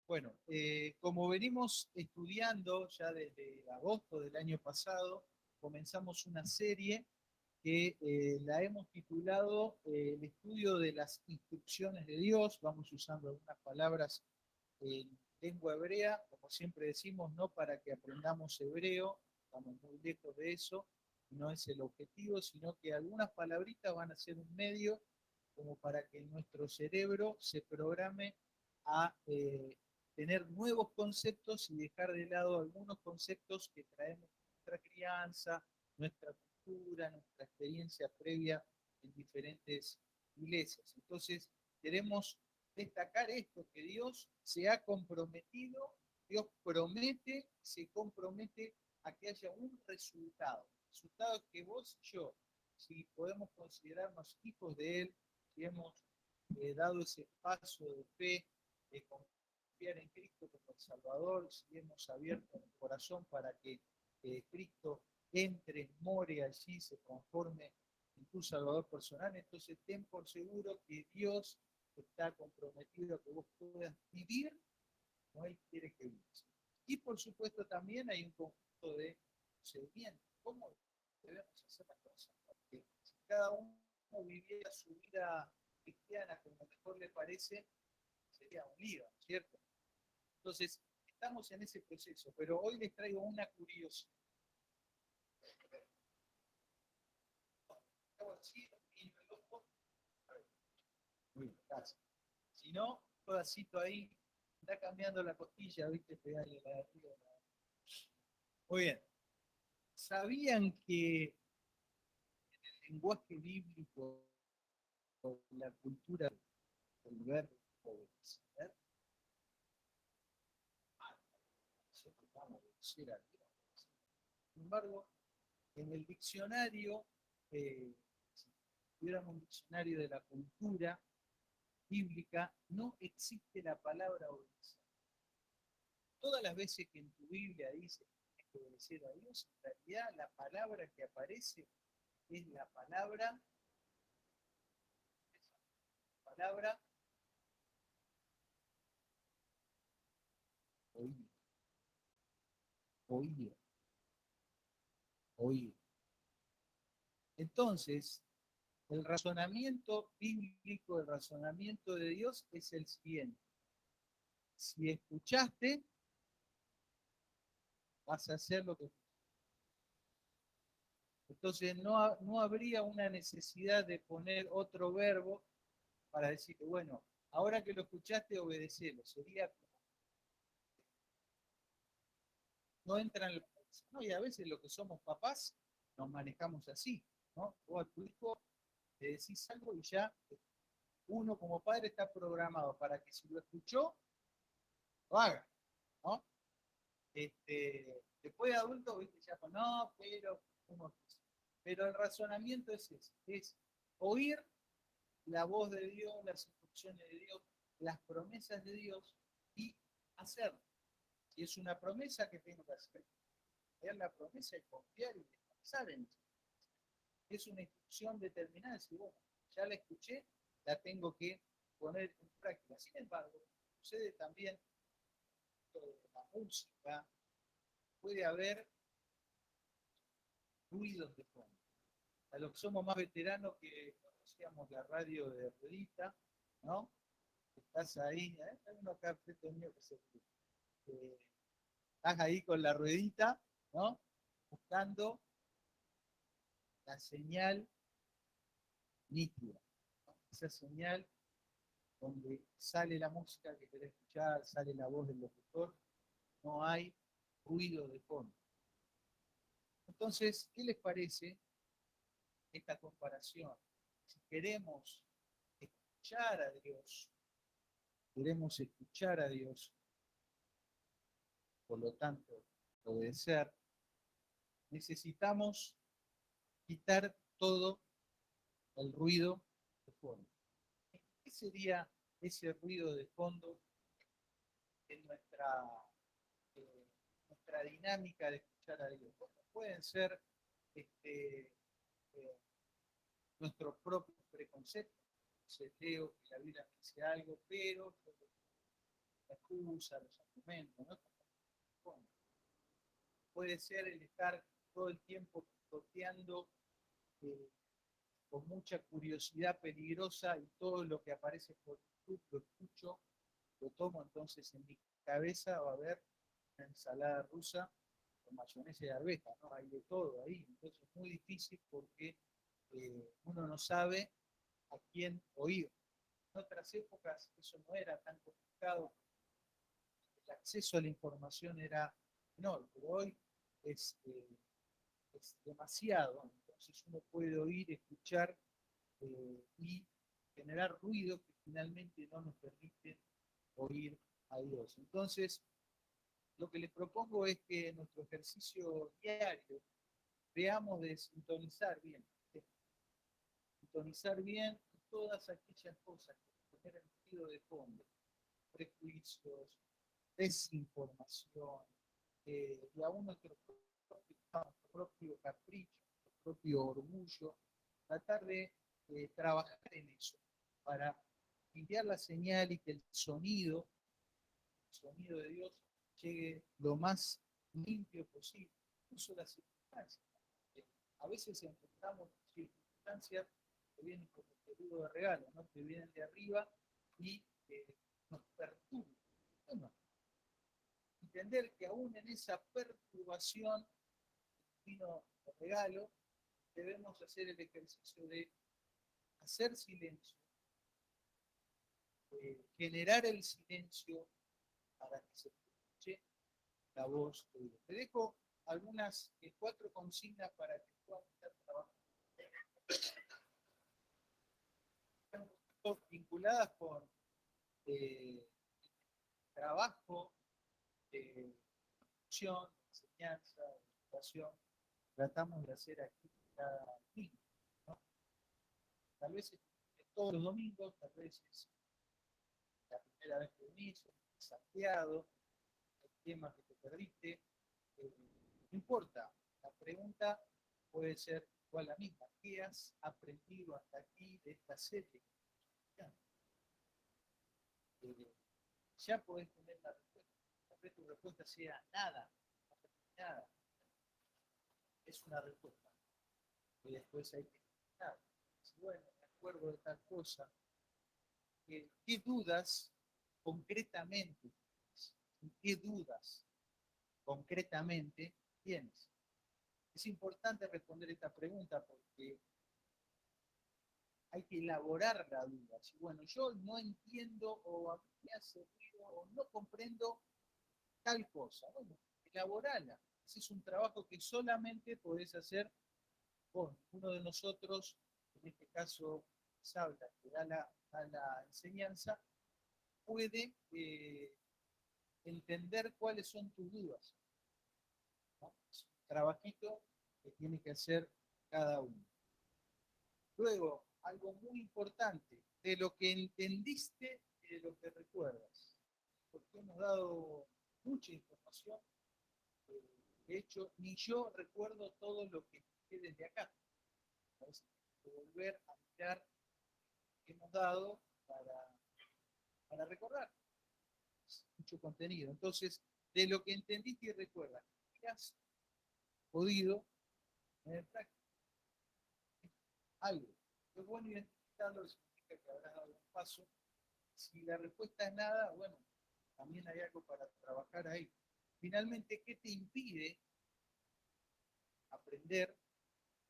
Bueno, como venimos estudiando ya desde agosto del año pasado, comenzamos una serie que la hemos titulado El estudio de las instrucciones de Dios. Vamos usando algunas palabras en lengua hebrea, como siempre decimos, no para que aprendamos hebreo, estamos muy lejos de eso, no es el objetivo, sino que algunas palabritas van a ser un medio como para que nuestro cerebro se programe a tener nuevos conceptos y dejar de lado algunos conceptos que traemos de nuestra crianza, nuestra cultura, nuestra experiencia previa en diferentes iglesias. Entonces, queremos destacar esto, que Dios se ha comprometido, Dios promete, se compromete a que haya un resultado. El resultado es que vos y yo, si podemos considerarnos hijos de Él, si hemos dado ese paso de fe, de confiar en Cristo como el Salvador, si hemos abierto el corazón para que Cristo entre, more allí, se conforme en tu Salvador personal, entonces ten por seguro que Dios está comprometido a que vos puedas vivir como Él quiere que vivas. Y por supuesto también hay un conjunto de procedimientos, cómo debemos hacer las cosas, porque si cada uno viviera su vida cristiana como mejor le parece, sería un lío, ¿cierto? Entonces, estamos en ese proceso, pero hoy les traigo una curiosidad. Muy bien, gracias. Si no, pedacito ahí, está cambiando la costilla, ¿viste? Pegarle la de arriba. Muy bien. ¿Sabían que el lenguaje bíblico, la cultura del verbo obedecer, nosotros vamos a obedecer a Dios? Sin embargo, en el diccionario, si tuviéramos un diccionario de la cultura bíblica, no existe la palabra obedecer. Todas las veces que en tu Biblia dice que tienes que obedecer a Dios, en realidad la palabra que aparece es la palabra oír, oír, oír. Entonces, el razonamiento bíblico, el razonamiento de Dios es el siguiente. Si escuchaste, vas a hacer lo que... Entonces no habría una necesidad de poner otro verbo para decir que, bueno, ahora que lo escuchaste, obedecelo. Sería, no entra en el... ¿no? Y a veces lo que somos papás nos manejamos así, ¿no? Vos a tu hijo le decís algo y ya uno como padre está programado para que si lo escuchó, lo haga, ¿no? Después de adulto, ¿viste? Ya, no, pero el razonamiento es ese, es oír la voz de Dios, las instrucciones de Dios, las promesas de Dios y hacerlo. Si es una promesa que tengo que hacer, ver la promesa y confiar y descansar en eso. Es una instrucción determinada, si bueno, ya la escuché, la tengo que poner en práctica. Sin embargo, sucede también la música, puede haber ruidos de fondo. A los que somos más veteranos que conocíamos la radio de ruedita, ¿no? Estás ahí, hay uno acá frente mío que se estás ahí con la ruedita, ¿no? Buscando la señal nítida, ¿no? Esa señal donde sale la música que querés escuchar, sale la voz del locutor, no hay ruido de fondo. Entonces, ¿qué les parece esta comparación? Si escuchar a Dios, queremos escuchar a Dios, por lo tanto, obedecer, necesitamos quitar todo el ruido de fondo. ¿Qué sería ese ruido de fondo en nuestra dinámica de escuchar a Dios? Bueno, pueden ser eh, nuestros propios preconceptos. Se leo que la Biblia dice algo, pero la excusa, los argumentos, ¿no? Bueno, puede ser el estar todo el tiempo toteando eh, con mucha curiosidad peligrosa y todo lo que aparece por YouTube lo escucho, lo tomo, entonces en mi cabeza va a haber una ensalada rusa con mayonesa de arveja, ¿no? Hay de todo ahí, entonces es muy difícil porque uno no sabe a quién oír. En otras épocas eso no era tan complicado, el acceso a la información era enorme, pero hoy es, es demasiado, entonces uno puede oír, escuchar y generar ruido que finalmente no nos permite oír a Dios. Entonces, lo que les propongo es que en nuestro ejercicio diario veamos de sintonizar bien todas aquellas cosas que generan ruido de fondo, prejuicios, desinformación, y aún nuestro propio capricho, nuestro propio orgullo, tratar de trabajar en eso para limpiar la señal y que el sonido de Dios llegue lo más limpio posible, incluso las circunstancias. A veces enfrentamos circunstancias que vienen como peludo de regalo, ¿no? Que vienen de arriba y nos perturban. Bueno, entender que aún en esa perturbación vino de regalo, debemos hacer el ejercicio de hacer silencio, generar el silencio para que se escuche la voz de Dios. Te dejo algunas 4 consignas para que puedan estar trabajando vinculadas con eh, trabajo, producción, enseñanza, educación. Tratamos de hacer aquí cada domingo, ¿no? Tal vez todos los domingos, tal vez es la primera vez que venís, salteado, el tema que te perdiste, no importa, la pregunta puede ser igual la misma. ¿Qué has aprendido hasta aquí de esta serie? Eh, ya podés tener la respuesta. Tal vez tu respuesta sea nada, nada. Es una respuesta. Y después hay que nada. Bueno, me acuerdo de tal cosa. ¿Qué dudas concretamente? ¿Qué dudas concretamente tienes? Es importante responder esta pregunta porque hay que elaborar la duda. Si, bueno, yo no entiendo o a mí me hace ruido o no comprendo tal cosa. Bueno, elaborala. Ese es un trabajo que solamente podés hacer con uno de nosotros, en este caso Sabla, que da la enseñanza, puede entender cuáles son tus dudas, ¿no? Es un trabajito que tiene que hacer cada uno. Luego, algo muy importante, de lo que entendiste y de lo que recuerdas. Porque hemos dado mucha información. De hecho, ni yo recuerdo todo lo que escuché desde acá. A veces tengo que volver a mirar lo que hemos dado para recordar. Es mucho contenido. Entonces, de lo que entendiste y recuerdas, ¿qué has podido poner en práctica? Algo. Es bueno identificarlo, significa que habrás dado un paso. Si la respuesta es nada, bueno, también hay algo para trabajar ahí. Finalmente, ¿qué te impide aprender?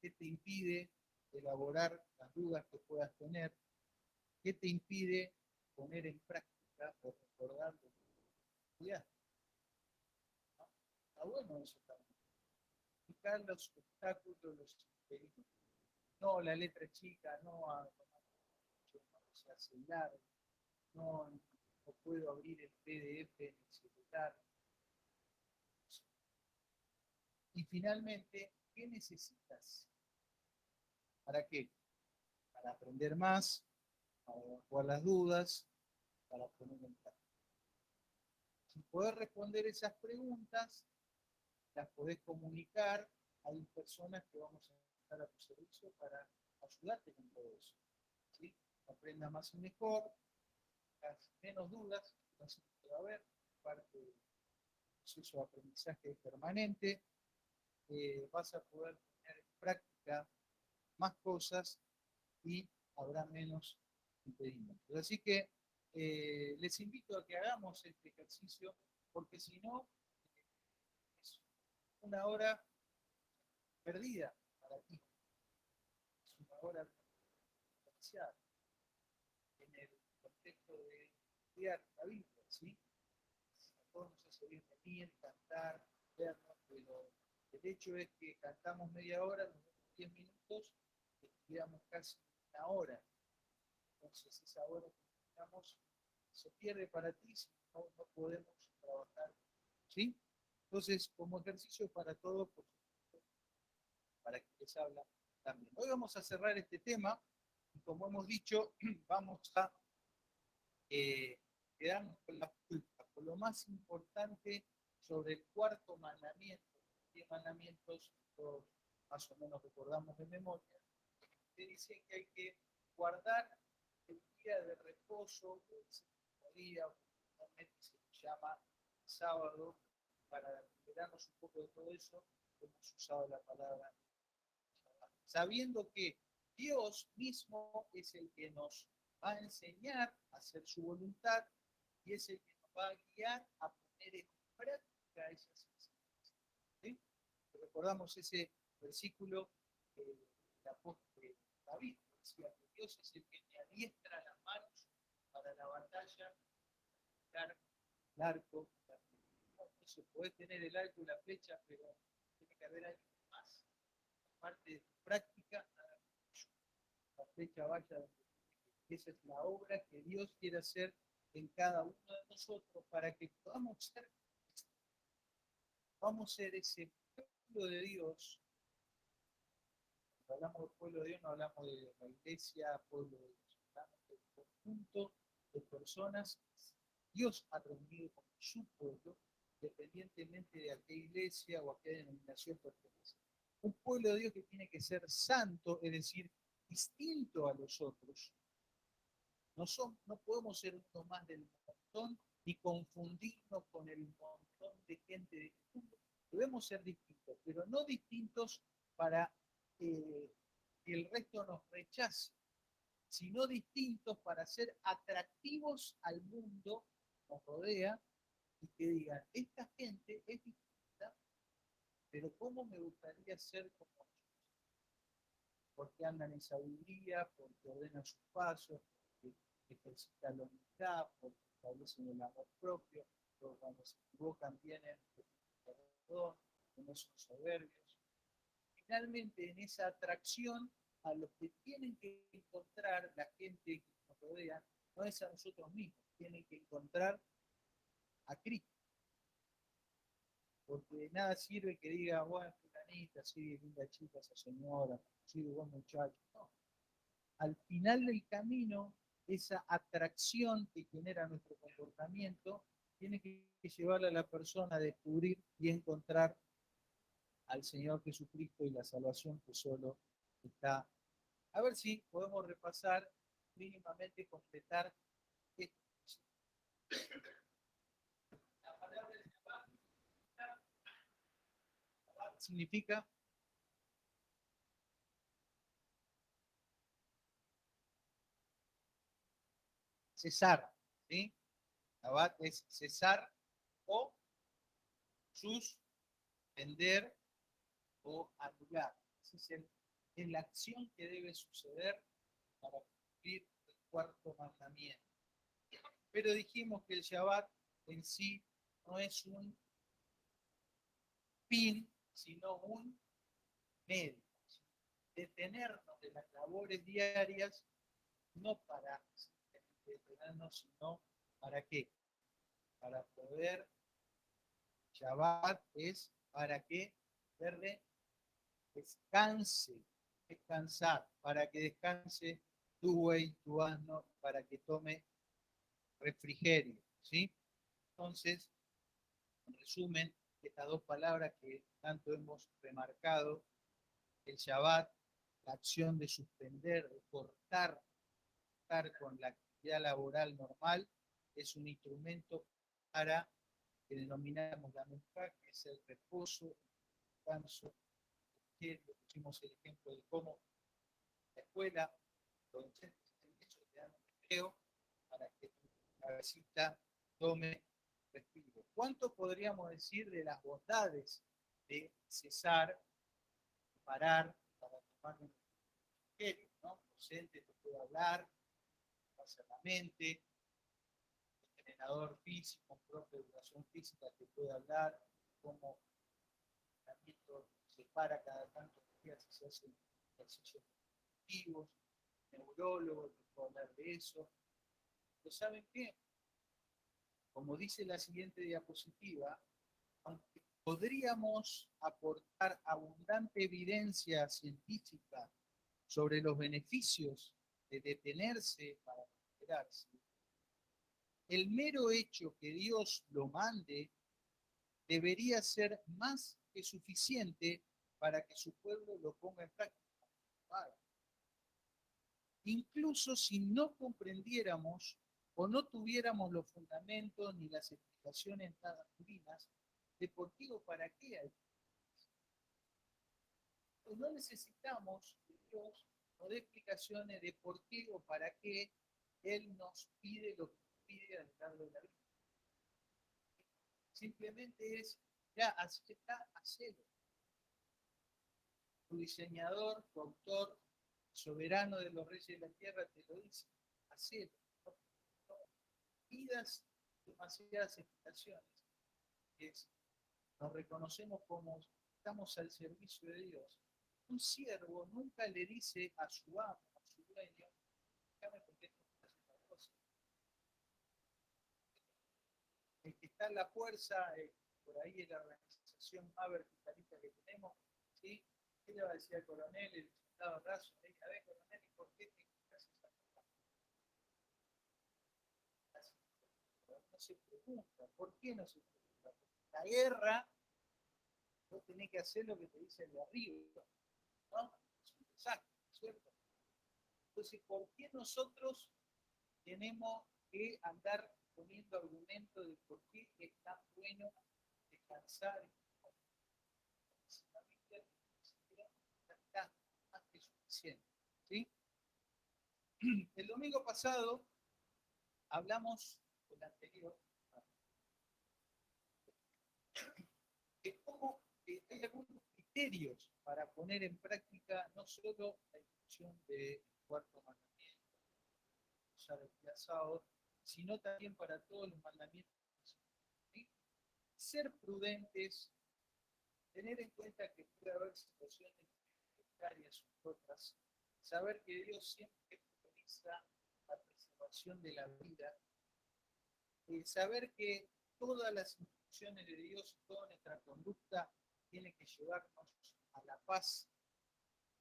¿Qué te impide elaborar las dudas que puedas tener? ¿Qué te impide poner en práctica o recordar lo que estudiaste? ¿No? Está bueno eso también. Identificar los obstáculos, los impedimentos. No, la letra chica, no, no se hace largo, no, no puedo abrir el PDF en el celular. Y finalmente, ¿qué necesitas? ¿Para qué? Para aprender más, para evacuar las dudas, para poner en práctica. Si podés responder esas preguntas, las podés comunicar. Hay personas que vamos a estar a tu servicio para ayudarte con todo eso. ¿Sí? Aprendas más y mejor, menos dudas, así que va a haber parte del proceso de aprendizaje permanente, vas a poder poner en práctica más cosas y habrá menos impedimentos. Así que les invito a que hagamos este ejercicio, porque si no, es una hora perdida para ti, es una hora desperdiciada en el contexto de estudiar la Biblia, ¿sí? A todos nos hace bien venir, cantar, vernos, pero el hecho es que cantamos media hora, nos vemos 10 minutos, estudiamos casi una hora. Entonces esa hora que estudiamos se pierde para ti si no podemos trabajar, ¿sí? Entonces, como ejercicio para todos, por supuesto, para que les habla también. Hoy vamos a cerrar este tema y como hemos dicho, vamos a quedarnos con la culpa, con lo más importante sobre el cuarto mandamiento. 10 mandamientos, todos más o menos recordamos de memoria, que dicen que hay que guardar el día de reposo, el séptimo día, o normalmente se llama sábado, para liberarnos un poco de todo eso, hemos usado la palabra sabiendo que Dios mismo es el que nos va a enseñar a hacer su voluntad y es el que nos va a guiar a poner en práctica esas enseñanzas. ¿Sí? Recordamos ese versículo del apóstol David, que decía que Dios es el que me adiestra las manos para la batalla, para el arco, eso puede tener el arco y la flecha, pero tiene que haber algo más. Parte de tu práctica, la flecha vaya. Esa es la obra que Dios quiere hacer en cada uno de nosotros para que podamos ser ese pueblo de Dios. Cuando hablamos del pueblo de Dios, no hablamos de la iglesia, pueblo de Dios, hablamos del conjunto de personas que Dios ha reunido como su pueblo, independientemente de a qué iglesia o a qué denominación pertenece. Un pueblo de Dios que tiene que ser santo, es decir, distinto a los otros. No podemos ser uno más del montón ni confundirnos con el montón de gente del mundo. Debemos ser distintos, pero no distintos para que el resto nos rechace, sino distintos para ser atractivos al mundo que nos rodea y que digan, esta gente es distinta, pero ¿cómo me gustaría ser como ellos? Porque andan en sabiduría, porque ordenan sus pasos, porque ejercitan la humildad, porque establecen el amor propio, porque cuando se equivocan vienen perdón, que no son soberbios. Finalmente, en esa atracción a los que tienen que encontrar la gente que nos rodea, no es a nosotros mismos, tienen que encontrar a Cristo. Porque de nada sirve que diga, bueno, fulanita, sí, linda chica esa señora, sí, buen muchacho. No. Al final del camino, esa atracción que genera nuestro comportamiento tiene que llevarle a la persona a descubrir y encontrar al Señor Jesucristo y la salvación que solo está. A ver si podemos repasar mínimamente, completar esto. La palabra de Shabbat significa cesar, ¿sí? Shabbat es cesar o suspender o anular. Esa es la acción que debe suceder para cumplir el cuarto mandamiento. Pero dijimos que el Shabbat en sí no es un fin, sino un medio. Detenernos de las labores diarias, no para detenernos, sino para qué? Para poder, Shabbat es para que verle descanse, descansar, para que descanse tu buey, tu asno, para que tome refrigerio, ¿sí? Entonces, en resumen, estas dos palabras que tanto hemos remarcado, el Shabbat, la acción de suspender, de cortar con la actividad laboral normal, es un instrumento para que denominamos la mental, que es el reposo, el descanso. Que pusimos el ejemplo de cómo la escuela, los docentes en eso te dan un recreo para que tu cabecita tome respiro. ¿Cuánto podríamos decir de las bondades de cesar, parar, para tomar un respiro, ¿no? El docente te puede hablar, pasa la mente, el entrenador físico, un profe de educación física te puede hablar, cómo el entrenamiento se para cada tantos días y se hacen ejercicios activos, neurólogos, te puedo hablar de eso. ¿Pero saben qué? Como dice la siguiente diapositiva, aunque podríamos aportar abundante evidencia científica sobre los beneficios de detenerse para recuperarse, el mero hecho que Dios lo mande debería ser más que suficiente para que su pueblo lo ponga en práctica. Claro. Incluso si no comprendiéramos o no tuviéramos los fundamentos ni las explicaciones nada divinas, ¿de por qué o para qué hay? Pues no necesitamos de Dios o de explicaciones de por qué o para qué Él nos pide lo que nos pide a lo largo de la vida. Simplemente es, ya, así está, hacelo. Tu diseñador, tu autor, soberano de los reyes de la tierra te lo dice, hacelo. No, no pidas demasiadas explicaciones. Es, nos reconocemos como estamos al servicio de Dios. Un siervo nunca le dice a su amo, a su dueño, déjame porque esto no hace otra cosa. El que está en la fuerza, por ahí en la organización más verticalista que tenemos, ¿sí? ¿Qué le va a decir al coronel, el soldado raso? A ver, coronel, ¿y por qué te haces esa cosa? No se pregunta, ¿por qué no se pregunta? Porque la guerra, vos tenés que hacer lo que te dice el de arriba, ¿no? Es un desastre, ¿cierto? Entonces, ¿por qué nosotros tenemos que andar poniendo argumentos de por qué es tan bueno descansar? La Biblia está más que suficiente, ¿sí? El domingo pasado hablamos, el anterior, de cómo hay algunos criterios para poner en práctica no solo la instrucción del cuarto mandamiento, usar el día sábado, sino también para todos los mandamientos. ¿Sí? Ser prudentes, tener en cuenta que puede haber situaciones precarias u otras, saber que Dios siempre prioriza la preservación de la vida, saber que todas las instrucciones de Dios y toda nuestra conducta tiene que llevarnos a la paz,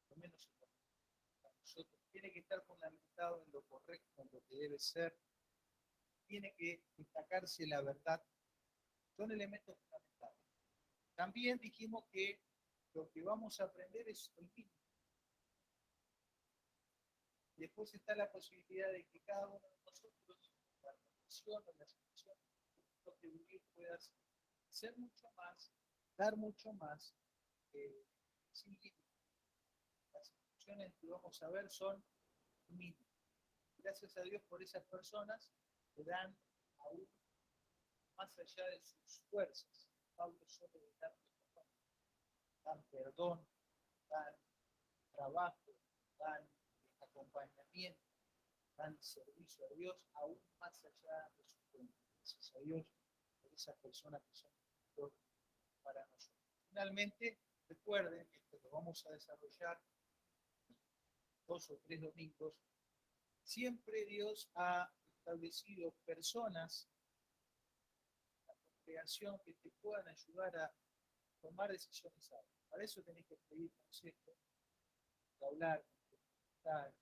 por lo menos para nosotros, tiene que estar fundamentado en lo correcto, en lo que debe ser, tiene que destacarse la verdad, son elementos fundamentales. También dijimos que lo que vamos a aprender es el mínimo. Después está la posibilidad de que cada uno de nosotros, la reflexión o la situación que vivir, puedas ser mucho más, dar mucho más, sin límites. Las instrucciones que vamos a ver son mínimas. Gracias a Dios por esas personas que dan aún más allá de sus fuerzas. Pablo solo de dan perdón, dan trabajo, dan acompañamiento, dan servicio a Dios, aún más allá de sus cuentas. Gracias a Dios por esas personas que son para nosotros. Finalmente, recuerden que esto lo vamos a desarrollar 2 o 3 domingos. Siempre Dios ha establecido personas en la congregación que te puedan ayudar a tomar decisiones sabias. Para eso tenés que pedir consejo, hablar, estar,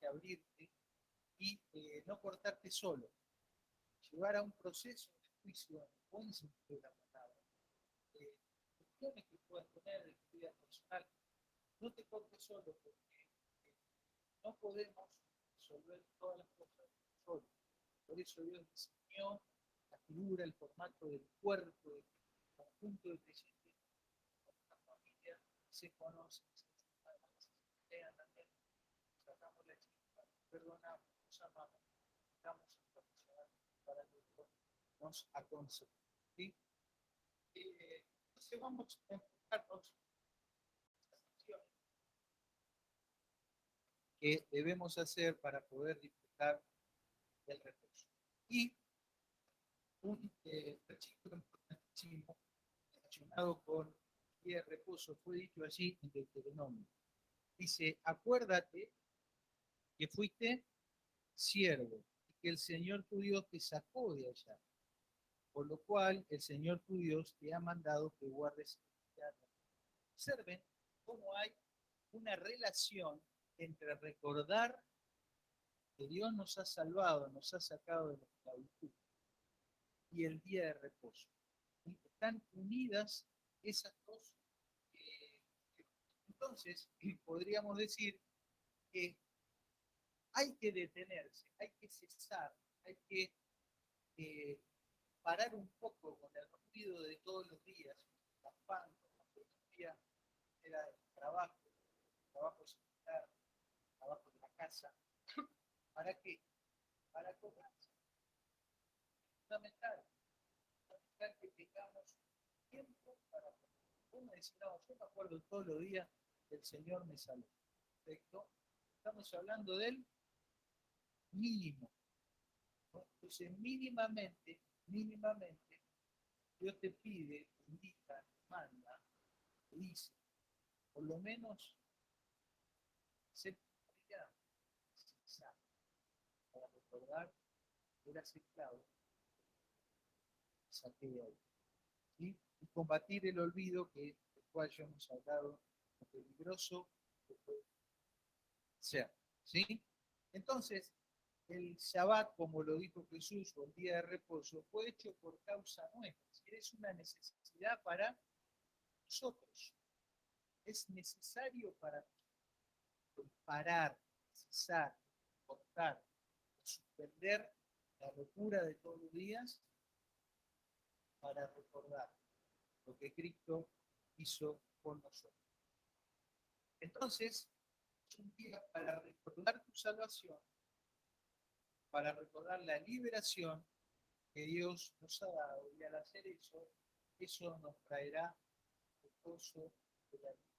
abrirte y no cortarte solo. Llevar a un proceso de juicio en el buen sentido de la palabra. Cuestiones que puedas tener de tu vida personal, no te cortes solo porque no podemos resolver todas las cosas solo. Por eso Dios diseñó la figura, el formato del cuerpo, del conjunto de creyentes, una familia se conoce, se pelean también, sacamos la chispa, perdonamos, nos amamos, estamos incondicionalmente para que Dios nos aconseje. ¿Sí? Entonces vamos a enfocarnos en las acciones que debemos hacer para poder disfrutar del reposo. Y un versículo importantísimo relacionado con el reposo fue dicho allí en Deuteronomio. Dice, acuérdate que fuiste siervo y que el Señor tu Dios te sacó de allá, por lo cual el Señor tu Dios te ha mandado que guardes el día. Observen cómo hay una relación entre recordar que Dios nos ha salvado, nos ha sacado de la esclavitud y el día de reposo. Y están unidas esas dos. eh, entonces, podríamos decir que hay que detenerse, hay que cesar, hay que eh, parar un poco con el ruido de todos los días, el afán, la día era el trabajo similar, trabajo de la casa. ¿Para qué? Para cobrarse. Fundamental, fundamental que tengamos tiempo para uno dice, no, yo me acuerdo todos los días que el Señor me salvó. Perfecto. Estamos hablando del mínimo, ¿no? Entonces, mínimamente, Dios te pide, indica, manda, dice, por lo menos, sé para recordar que eras esclavo, saqué de ahí. ¿Sí? Y combatir el olvido, que del cual ya hemos hablado, lo peligroso que puede ser. ¿Sí? Entonces, el Shabbat, como lo dijo Jesús, o el día de reposo, fue hecho por causa nuestra. Es una necesidad para nosotros. Es necesario para parar, cesar, cortar, suspender la locura de todos los días para recordar lo que Cristo hizo con nosotros. Entonces, es un día para recordar tu salvación, para recordar la liberación que Dios nos ha dado, y al hacer eso, eso nos traerá el gozo de la vida.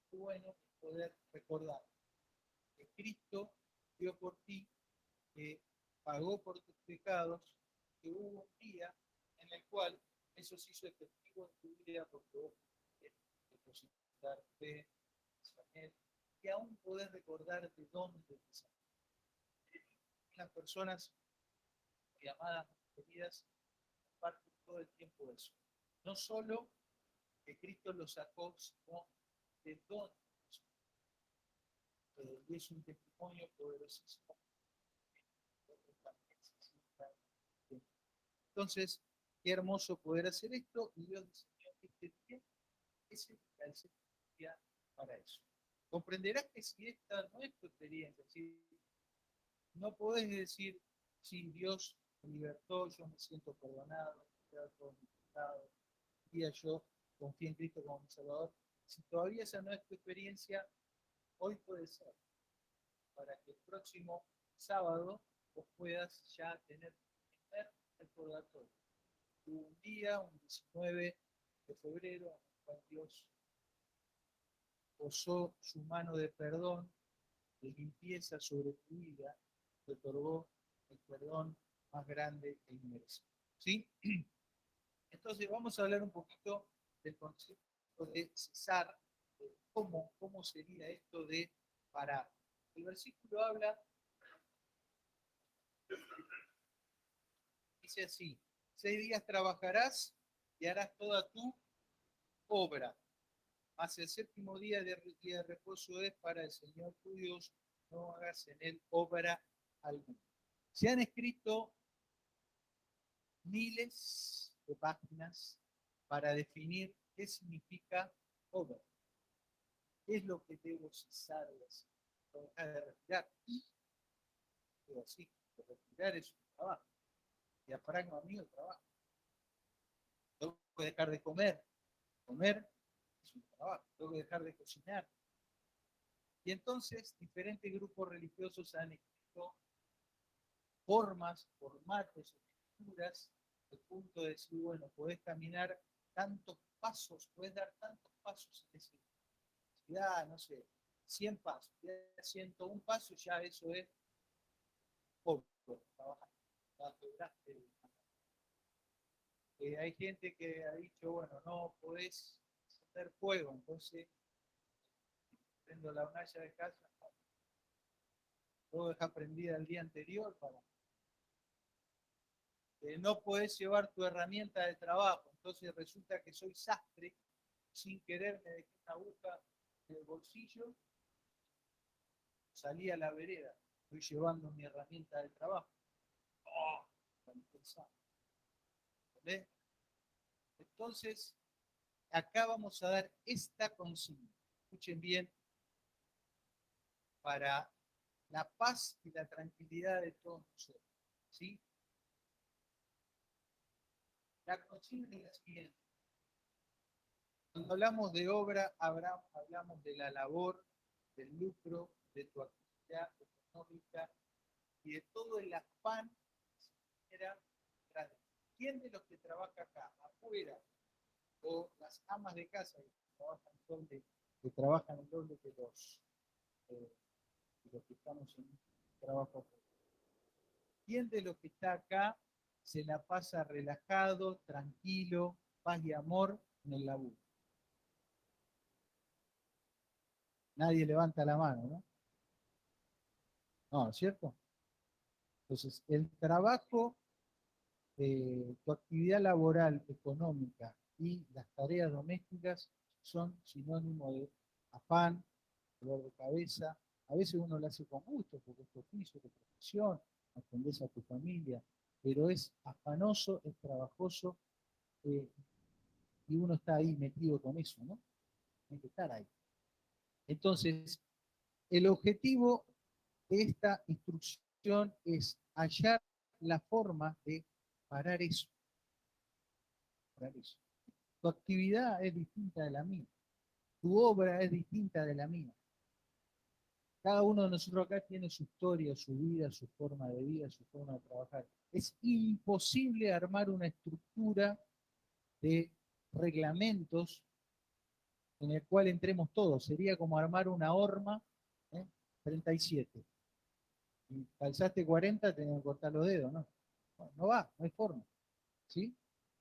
Qué bueno poder recordar que Cristo dio por ti, que pagó por tus pecados, que hubo un día en el cual eso se hizo efectivo en tu vida porque vos pudiste depositar fe en Él, y aún podés recordar de dónde te salió. Las personas llamadas queridas comparten todo el tiempo eso. No solo que Cristo lo sacó, sino de dónde lo sacó. Y es un testimonio poderosísimo. Entonces, qué hermoso poder hacer esto, y Dios diseñó este día, es el día para eso. Comprenderás que si esta no es tu experiencia, si no podés decir, si Dios me libertó, yo me siento perdonado, todo mi pecado, día yo confío en Cristo como mi Salvador. Si todavía esa no es tu experiencia, hoy puede ser, para que el próximo sábado vos puedas ya tener el recordatorio. Hubo un día, un 19 de febrero, en el cual Dios posó su mano de perdón, de limpieza sobre tu vida, te otorgó el perdón más grande e inmerecido. ¿Sí? Entonces vamos a hablar un poquito del concepto de cesar, de cómo sería esto de parar. El versículo habla, dice así, 6 días trabajarás y harás toda tu obra, mas el séptimo día de reposo es para el Señor tu Dios, no hagas en él obra alguna. Se han escrito miles de páginas para definir qué significa obra. ¿Qué es lo que debo cesar de hacer? no dejar de respirar. Digo, sí, respirar es un trabajo. Diafragma mío, trabajo. Tengo que dejar de comer. Comer es un trabajo. Tengo que dejar de cocinar. Y entonces diferentes grupos religiosos han escrito formas, formatos, estructuras, al punto de decir, bueno, podés caminar tantos pasos, podés dar tantos pasos en ese ya, no sé, 100 pasos, ya 101 pasos, ya eso es poco, trabajar. Hay gente que ha dicho, bueno, no podés hacer fuego, entonces prendo la hornalla de casa, luego dejar prendida el día anterior para no podés llevar tu herramienta de trabajo, entonces resulta que soy sastre, sin querer me dejé una aguja en el bolsillo, salí a la vereda, estoy llevando mi herramienta de trabajo. Oh, ¿ves? Entonces, acá vamos a dar esta consigna. Escuchen bien, para la paz y la tranquilidad de todos nosotros. ¿Sí? La consigna es la siguiente. Cuando hablamos de obra, hablamos de la labor, del lucro, de tu actividad económica y de todo el afán que se genera. ¿Quién de los que trabaja acá, afuera, o las amas de casa que trabajan el doble eh, que los que estamos en trabajo? ¿Quién de los que está acá se la pasa relajado, tranquilo, paz y amor en el laburo? Nadie levanta la mano, ¿no? No, ¿cierto? Entonces, el trabajo, tu actividad laboral, económica y las tareas domésticas son sinónimo de afán, dolor de cabeza. A veces uno lo hace con gusto, porque es tu oficio, tu profesión, atendés a tu familia, pero es afanoso, es trabajoso, eh, y uno está ahí metido con eso, ¿no? Tiene que estar ahí. Entonces, el objetivo de esta instrucción es hallar la forma de parar eso, parar eso. Tu actividad es distinta de la mía, tu obra es distinta de la mía. Cada uno de nosotros acá tiene su historia, su vida, su forma de vida, su forma de trabajar. Es imposible armar una estructura de reglamentos en el cual entremos todos. Sería como armar una horma, ¿eh? 37. Y calzaste 40, tenés que cortar los dedos, ¿no? No va, no hay forma. ¿Sí?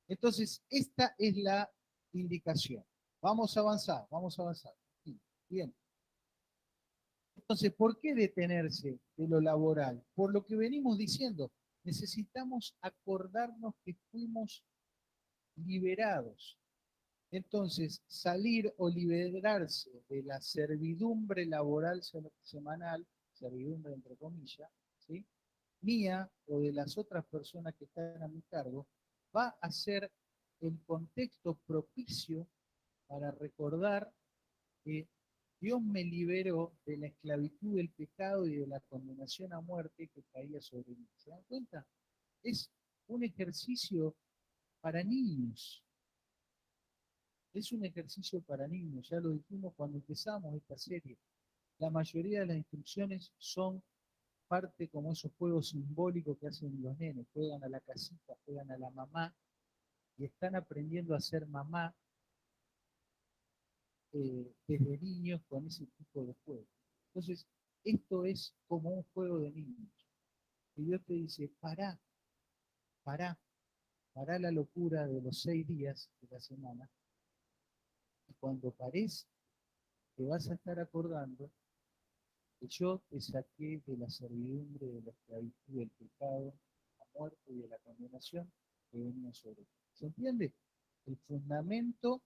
Entonces, esta es la indicación. Vamos a avanzar, vamos a avanzar. Sí, bien. Entonces, ¿por qué detenerse de lo laboral? Por lo que venimos diciendo, necesitamos acordarnos que fuimos liberados. Entonces, salir o liberarse de la servidumbre laboral semanal, servidumbre entre comillas, ¿sí? Mía o de las otras personas que están a mi cargo, va a ser el contexto propicio para recordar que Dios me liberó de la esclavitud del pecado y de la condenación a muerte que caía sobre mí. ¿Se dan cuenta? Es un ejercicio para niños. Es un ejercicio para niños, ya lo dijimos cuando empezamos esta serie. La mayoría de las instrucciones son parte como esos juegos simbólicos que hacen los nenes. Juegan a la casita, juegan a la mamá y están aprendiendo a ser mamá desde niños con ese tipo de juegos. Entonces, esto es como un juego de niños. Y Dios te dice, pará, pará, pará la locura de los 6 días de la semana. Y cuando pares, te vas a estar acordando que yo te saqué de la servidumbre, de la esclavitud, del pecado, la muerte y de la condenación que venía sobre ti. ¿Se entiende? El fundamento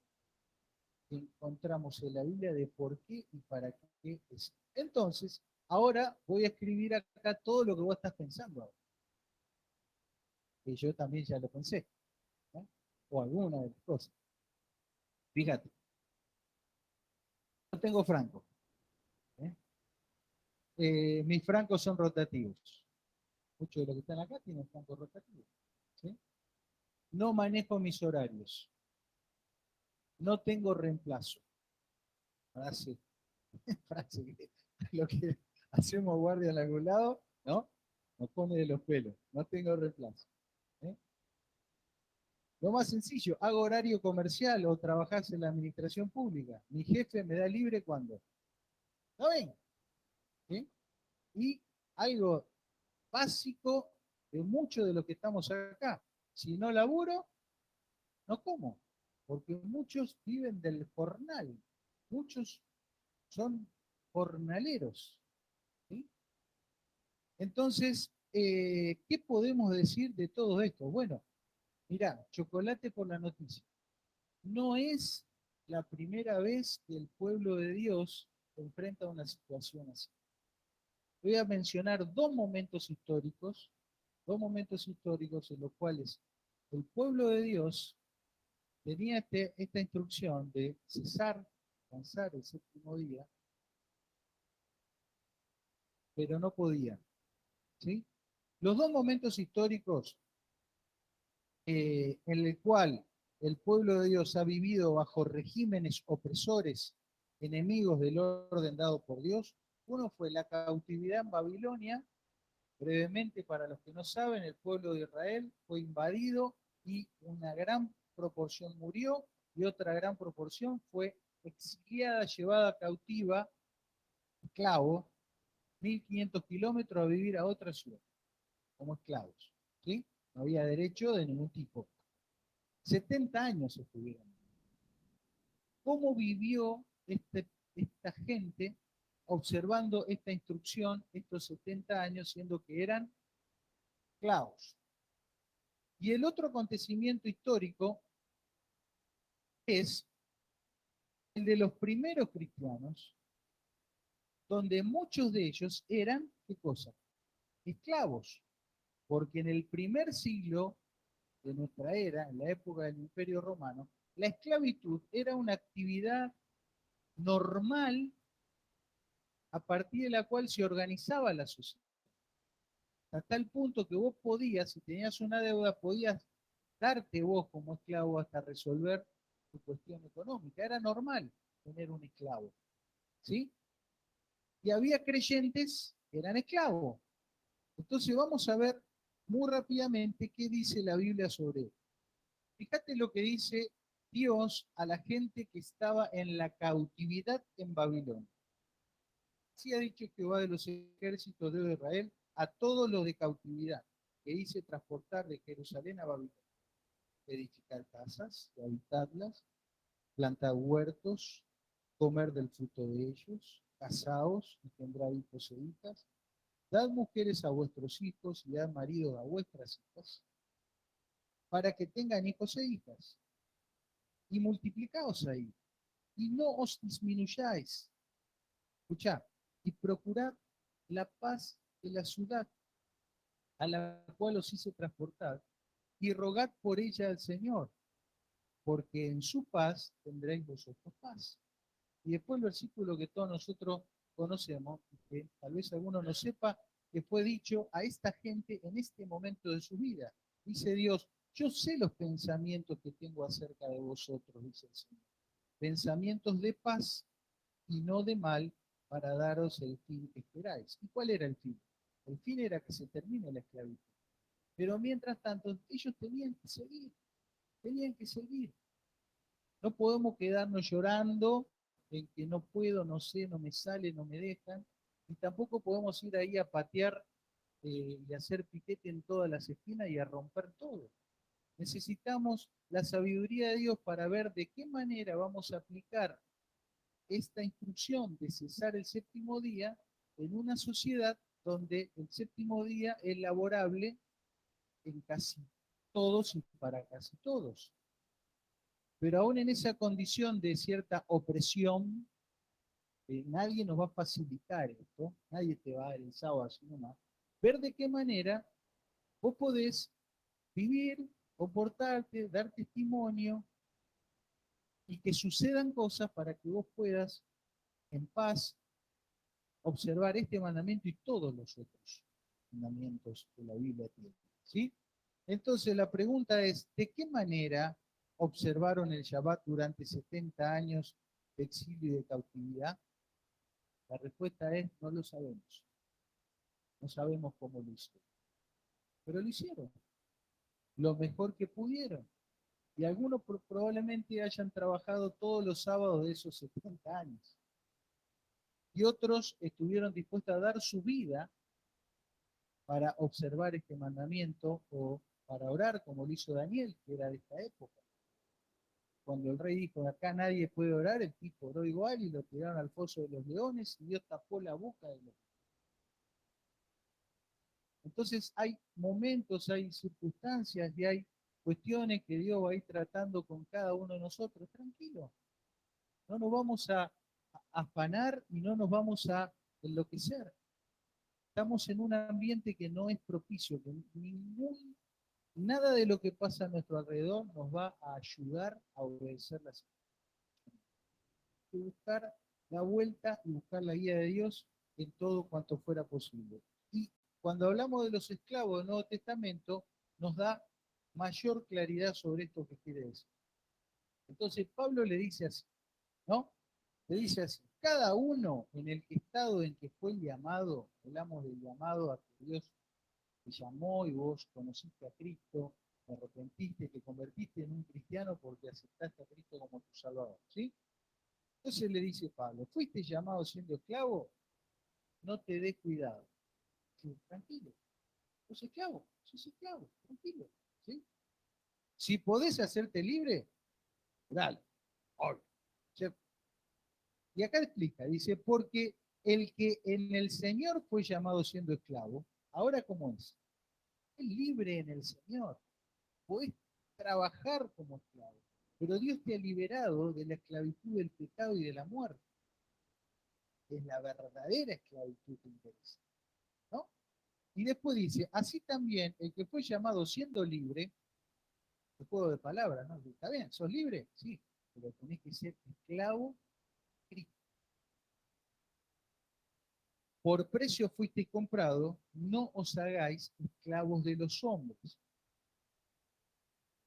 que encontramos en la Biblia de por qué y para qué es. Entonces, ahora voy a escribir acá todo lo que vos estás pensando ahora. Que yo también ya lo pensé, ¿no? O alguna de las cosas. Fíjate, no tengo franco, ¿eh? mis francos son rotativos. Muchos de los que están acá tienen francos rotativos. ¿Sí? No manejo mis horarios. No tengo reemplazo. Frase, frase que lo que hacemos guardia en algún lado, ¿no? Nos pone de los pelos. No tengo reemplazo. ¿Eh? Lo más sencillo, hago horario comercial o trabajás en la administración pública. Mi jefe me da libre cuando. ¿No ven? ¿Sí? Y algo básico de mucho de lo que estamos acá. Si no laburo, no como. Porque muchos viven del jornal. Muchos son jornaleros. ¿Sí? Entonces, ¿qué podemos decir de todo esto? Bueno, mirá, chocolate por la noticia. No es la primera vez que el pueblo de Dios se enfrenta a una situación así. Voy a mencionar dos momentos históricos en los cuales el pueblo de Dios tenía esta instrucción de descansar el séptimo día, pero no podía. ¿Sí? Los dos momentos históricos en el cual el pueblo de Dios ha vivido bajo regímenes opresores, enemigos del orden dado por Dios. Uno fue la cautividad en Babilonia. Brevemente, para los que no saben, el pueblo de Israel fue invadido y una gran proporción murió y otra gran proporción fue exiliada, llevada cautiva, esclavo, 1500 kilómetros a vivir a otra ciudad, como esclavos. ¿Sí? No había derecho de ningún tipo. 70 años estuvieron. ¿Cómo vivió esta gente observando esta instrucción estos 70 años, siendo que eran esclavos? Y el otro acontecimiento histórico es el de los primeros cristianos, donde muchos de ellos eran, ¿qué cosa? Esclavos, porque en el primer siglo de nuestra era, en la época del Imperio Romano, la esclavitud era una actividad normal a partir de la cual se organizaba la sociedad. Hasta el punto que vos podías, si tenías una deuda, podías darte vos como esclavo hasta resolver tu cuestión económica. Era normal tener un esclavo. ¿Sí? Y había creyentes que eran esclavos. Entonces vamos a ver muy rápidamente qué dice la Biblia sobre esto. Fíjate lo que dice Dios a la gente que estaba en la cautividad en Babilonia. Así ha dicho Jehová de los ejércitos de Israel a todos los de cautividad, que hice transportar de Jerusalén a Babilonia. Edificar casas y habitarlas, plantar huertos, comer del fruto de ellos, casaos, engendrar hijos e hijas, dad mujeres a vuestros hijos y dad maridos a vuestras hijas, para que tengan hijos e hijas, y multiplicaos ahí, y no os disminuyáis. Escuchad, y procurad la paz de la ciudad a la cual os hice transportar, y rogad por ella al Señor, porque en su paz tendréis vosotros paz. Y después el versículo que todos nosotros conocemos, que tal vez alguno no sepa, que fue dicho a esta gente en este momento de su vida. Dice Dios, yo sé los pensamientos que tengo acerca de vosotros, dice el Señor. Pensamientos de paz y no de mal, para daros el fin que esperáis. ¿Y cuál era el fin? El fin era que se termine la esclavitud. Pero mientras tanto, ellos tenían que seguir, tenían que seguir. No podemos quedarnos llorando en que no puedo, no sé, no me sale, no me dejan. Y tampoco podemos ir ahí a patear y hacer piquete en todas las esquinas y a romper todo. Necesitamos la sabiduría de Dios para ver de qué manera vamos a aplicar esta instrucción de cesar el séptimo día en una sociedad donde el séptimo día es laborable en casi todos y para casi todos. Pero aún en esa condición de cierta opresión, nadie nos va a facilitar esto, nadie te va a dar el sábado así nomás, ver de qué manera vos podés vivir, comportarte, dar testimonio y que sucedan cosas para que vos puedas en paz observar este mandamiento y todos los otros mandamientos que la Biblia tiene. ¿Sí? Entonces la pregunta es, ¿de qué manera observaron el Shabbat durante 70 años de exilio y de cautividad? La respuesta es, no lo sabemos. No sabemos cómo lo hicieron. Pero lo hicieron lo mejor que pudieron. Y algunos probablemente hayan trabajado todos los sábados de esos 70 años. Y otros estuvieron dispuestos a dar su vida para observar este mandamiento o para orar, como lo hizo Daniel, que era de esta época. Cuando el rey dijo, acá nadie puede orar, el tipo oró igual y lo tiraron al foso de los leones y Dios tapó la boca de los. Entonces hay momentos, hay circunstancias y hay cuestiones que Dios va a ir tratando con cada uno de nosotros. Tranquilo, no nos vamos a afanar y no nos vamos a enloquecer. Estamos en un ambiente que no es propicio, que nada de lo que pasa a nuestro alrededor nos va a ayudar a obedecer las instrucciones. Hay que buscar la vuelta y buscar la guía de Dios en todo cuanto fuera posible. Y cuando hablamos de los esclavos del Nuevo Testamento, nos da mayor claridad sobre esto que quiere decir. Entonces Pablo le dice así, ¿no? Le dice así, cada uno en el estado en que fue llamado, hablamos del llamado a que Dios te llamó y vos conociste a Cristo, te arrepentiste, te convertiste en un cristiano porque aceptaste a Cristo como tu Salvador, ¿sí? Entonces le dice Pablo, fuiste llamado siendo esclavo, no te des cuidado. Sí, tranquilo, sos esclavo, tranquilo, ¿sí? Si podés hacerte libre, dale, obvio, ¿cierto? Y acá explica, dice, porque el que en el Señor fue llamado siendo esclavo, ahora ¿cómo es? Es libre en el Señor. Podés trabajar como esclavo, pero Dios te ha liberado de la esclavitud del pecado y de la muerte. Es la verdadera esclavitud que interesa, ¿no? Y después dice, así también el que fue llamado siendo libre, el juego de palabras, ¿no? Está bien, ¿sos libre? Sí, pero tenés que ser esclavo de Cristo. Por precio fuiste comprado, no os hagáis esclavos de los hombres,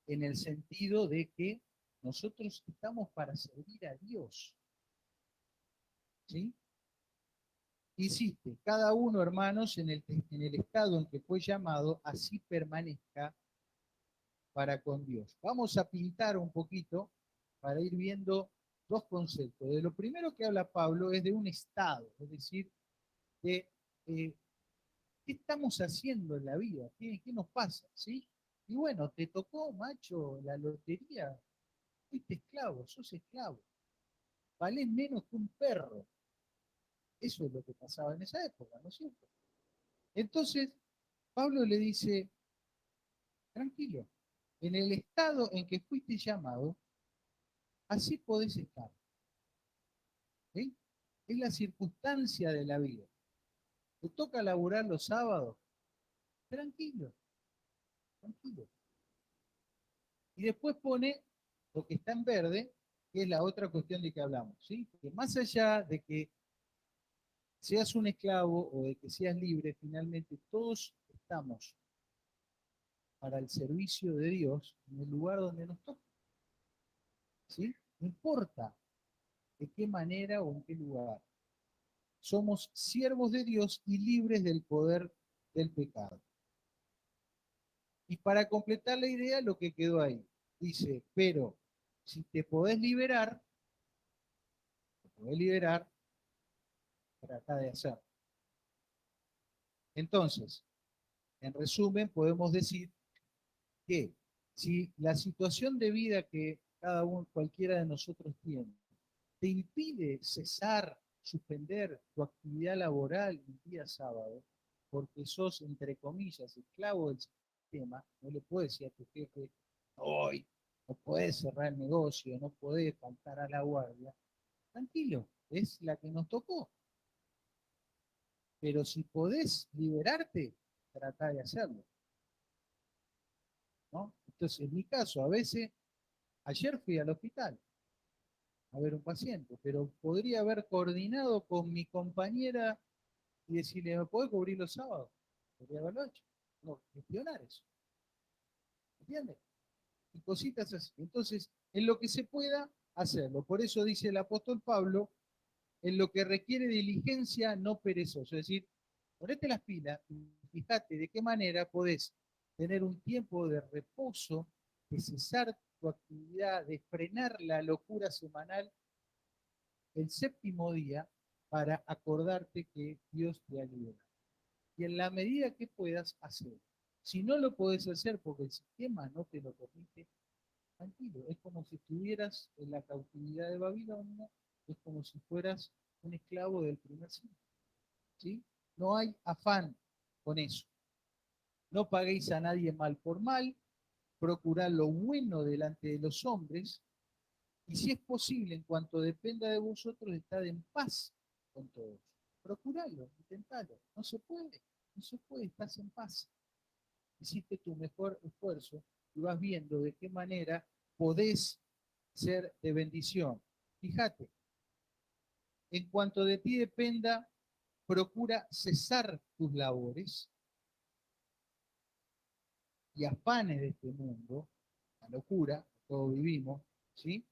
en el sentido de que nosotros estamos para servir a Dios, ¿sí? Insiste, cada uno, hermanos, en el estado en que fue llamado, así permanezca para con Dios. Vamos a pintar un poquito para ir viendo dos conceptos. De lo primero que habla Pablo es de un estado, es decir, de qué estamos haciendo en la vida, qué nos pasa, ¿sí? Y bueno, te tocó, macho, la lotería, fuiste esclavo, sos esclavo, valés menos que un perro. Eso es lo que pasaba en esa época, ¿no es cierto? Entonces, Pablo le dice, tranquilo, en el estado en que fuiste llamado, así podés estar. ¿Sí? Es la circunstancia de la vida. Te toca laburar los sábados, tranquilo, tranquilo. Y después pone lo que está en verde, que es la otra cuestión de que hablamos, ¿sí? Que más allá de que seas un esclavo o de que seas libre, finalmente todos estamos para el servicio de Dios en el lugar donde nos toca, ¿sí? No importa de qué manera o en qué lugar. Somos siervos de Dios y libres del poder del pecado. Y para completar la idea, lo que quedó ahí, dice, pero si te podés liberar, trata de hacerlo. Entonces, en resumen, podemos decir que si la situación de vida que cada uno, cualquiera de nosotros tiene, te impide cesar, suspender tu actividad laboral el día sábado, porque sos, entre comillas, esclavo del sistema, no le puedes decir a tu jefe, hoy no podés cerrar el negocio, no podés faltar a la guardia. Tranquilo, es la que nos tocó. Pero si podés liberarte, trata de hacerlo, ¿no? Entonces, en mi caso, a veces, ayer fui al hospital a ver un paciente, pero podría haber coordinado con mi compañera y decirle, ¿me puedo cubrir los sábados? Podría haberlo hecho. No, gestionar eso. ¿Entiendes? Y cositas así. Entonces, en lo que se pueda, hacerlo. Por eso dice el apóstol Pablo, en lo que requiere diligencia no perezoso. Es decir, ponete las pilas y fíjate de qué manera podés tener un tiempo de reposo, de cesar tu actividad, de frenar la locura semanal el séptimo día para acordarte que Dios te ha liberado. Y en la medida que puedas hacerlo. Si no lo podés hacer porque el sistema no te lo permite, tranquilo. Es como si estuvieras en la cautividad de Babilonia, es como si fueras un esclavo del primer siglo. ¿Sí? No hay afán con eso. No paguéis a nadie mal por mal, procurad lo bueno delante de los hombres, y si es posible, en cuanto dependa de vosotros, estad en paz con todos. Procuralo, intentalo. No se puede, no se puede, estás en paz. Hiciste tu mejor esfuerzo y vas viendo de qué manera podés ser de bendición. Fíjate, en cuanto de ti dependa, procura cesar tus labores y afanes de este mundo, la locura, todos vivimos, ¿sí?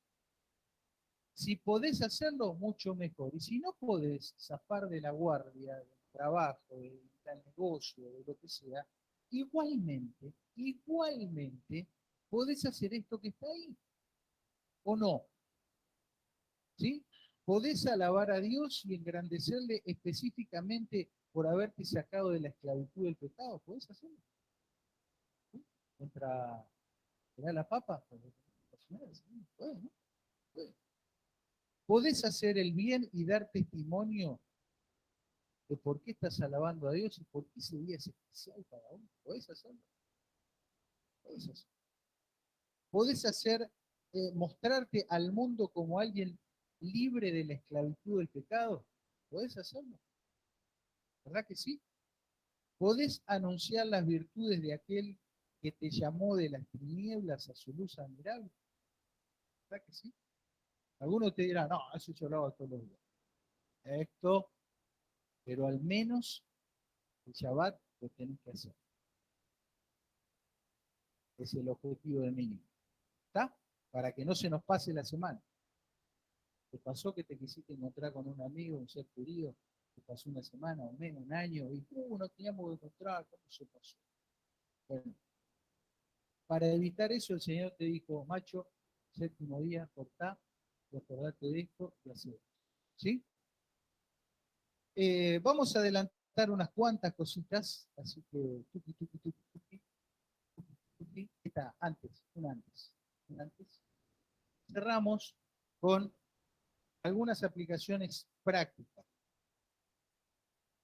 Si podés hacerlo, mucho mejor. Y si no podés zafar de la guardia, del trabajo, del negocio, de lo que sea, igualmente, podés hacer esto que está ahí, ¿o no? ¿Sí? Podés alabar a Dios y engrandecerle específicamente por haberte sacado de la esclavitud del pecado. ¿Podés hacerlo? ¿Sí? Contra la papa. Puede, ¿no? Puede. Podés hacer el bien y dar testimonio de por qué estás alabando a Dios y por qué ese día es especial para uno. Podés hacerlo. Podés hacerlo. Podés hacer, mostrarte al mundo como alguien libre de la esclavitud del pecado. Podés hacerlo. ¿Verdad que sí? Podés anunciar las virtudes de aquel que te llamó de las tinieblas a su luz admirable. ¿Verdad que sí? Algunos te dirán, no, eso yo lo hago todos los días. Esto, pero al menos el Shabbat lo tenés que hacer. Es el objetivo de mínimo. ¿Está? Para que no se nos pase la semana. ¿Te pasó que te quisiste encontrar con un amigo, un ser querido? Te pasó una semana, un mes, un año, y no teníamos que encontrar, ¿cómo se pasó? Bueno, para evitar eso, el Señor te dijo, macho, séptimo día, cortá, acordate de esto y hacé. ¿Sí? Vamos a adelantar unas cuantas cositas, así que está antes, un antes. Cerramos con algunas aplicaciones prácticas.